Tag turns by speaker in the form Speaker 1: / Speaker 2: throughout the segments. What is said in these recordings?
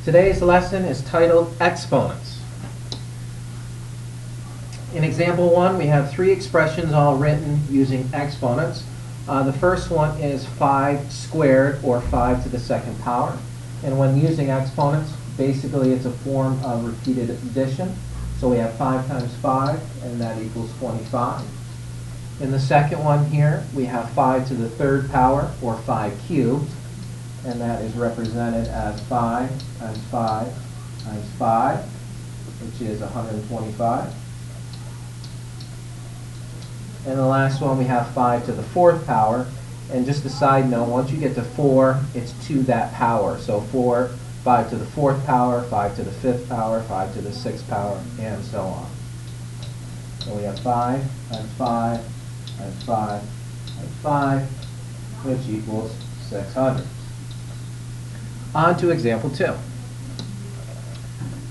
Speaker 1: Today's lesson is titled Exponents. In example 1, we have 3 expressions all written using exponents. The first one is 5 squared, or 5 to the second power. And when using exponents, basically it's a form of repeated addition. So we have 5 times 5, and that equals 25. In the second one here, we have 5 to the third power, or 5 cubed. And that is represented as 5 times 5 times 5, which is 125. And the last one, we have 5 to the fourth power. And just a side note, once you get to 4, it's to that power. So 5 to the fourth power, 5 to the fifth power, 5 to the sixth power, and so on. So we have 5 times 5 times 5 times 5, which equals 600. On to example 2.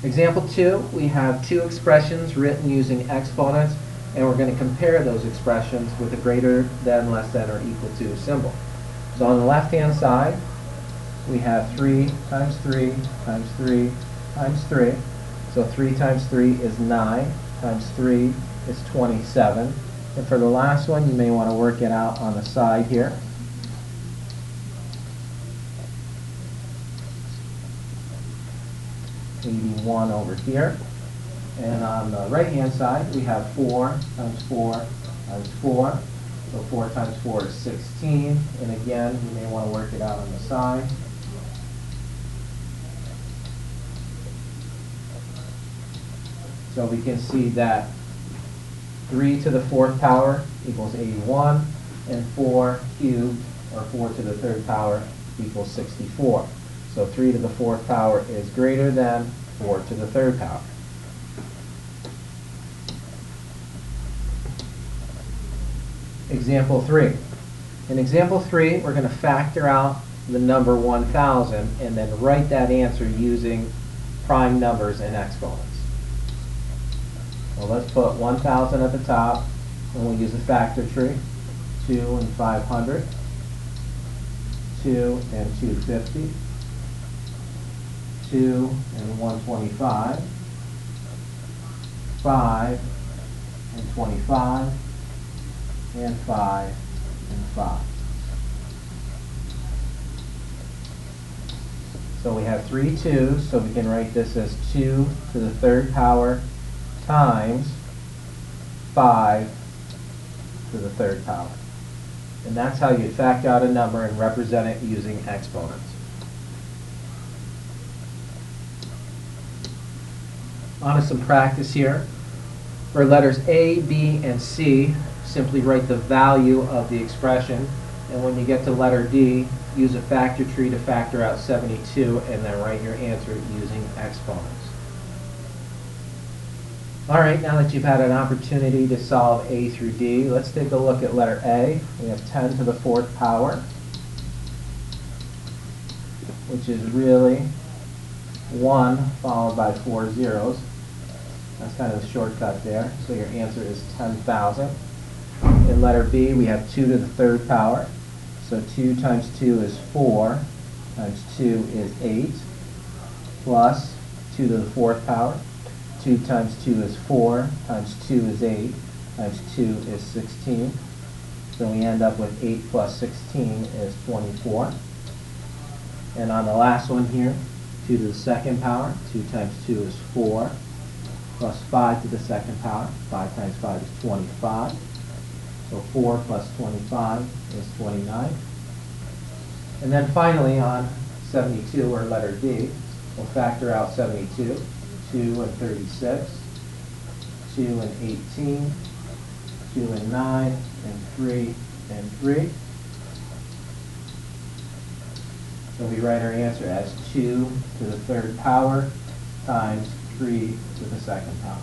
Speaker 1: Example 2, we have 2 expressions written using exponents, and we're going to compare those expressions with a greater than, less than, or equal to symbol. So on the left-hand side, we have 3 times 3 times 3 times 3. So 3 times 3 is 9, times 3 is 27. And for the last one, you may want to work it out on the side here. Maybe 1 over here. And on the right-hand side, we have 4 times 4 times 4. So 4 times 4 is 16. And again, you may want to work it out on the side. So we can see that 3 to the fourth power equals 81, and 4 cubed, or 4 to the third power, equals 64. So 3 to the fourth power is greater than 4 to the third power. Example 3. In example 3, we're going to factor out the number 1,000 and then write that answer using prime numbers and exponents. Well, let's put 1,000 at the top, and we'll use a factor tree. 2 and 500, 2 and 250, 2 and 125, 5 and 25, and 5 and 5. So we have 3 2's, so we can write this as 2 to the third power times 5 to the third power. And that's how you factor out a number and represent it using exponents. On to some practice here. For letters A, B, and C, simply write the value of the expression. And when you get to letter D, use a factor tree to factor out 72, and then write your answer using exponents. All right, now that you've had an opportunity to solve A through D, let's take a look at letter A. We have 10 to the fourth power, which is really 1 followed by 4 zeros. That's kind of a shortcut there. So your answer is 10,000. In letter B, we have 2 to the third power. So 2 times 2 is 4, times 2 is 8, plus 2 to the fourth power. 2 times 2 is 4, times 2 is 8, times 2 is 16. So we end up with 8 plus 16 is 24. And on the last one here, 2 to the second power, 2 times 2 is 4, plus 5 to the second power. 5 times 5 is 25. So 4 plus 25 is 29. And then finally on 72, or letter D, we'll factor out 72. 2 and 36, 2 and 18, 2 and 9, and 3 and 3. So we write our answer as 2 to the third power times 3 to the second power.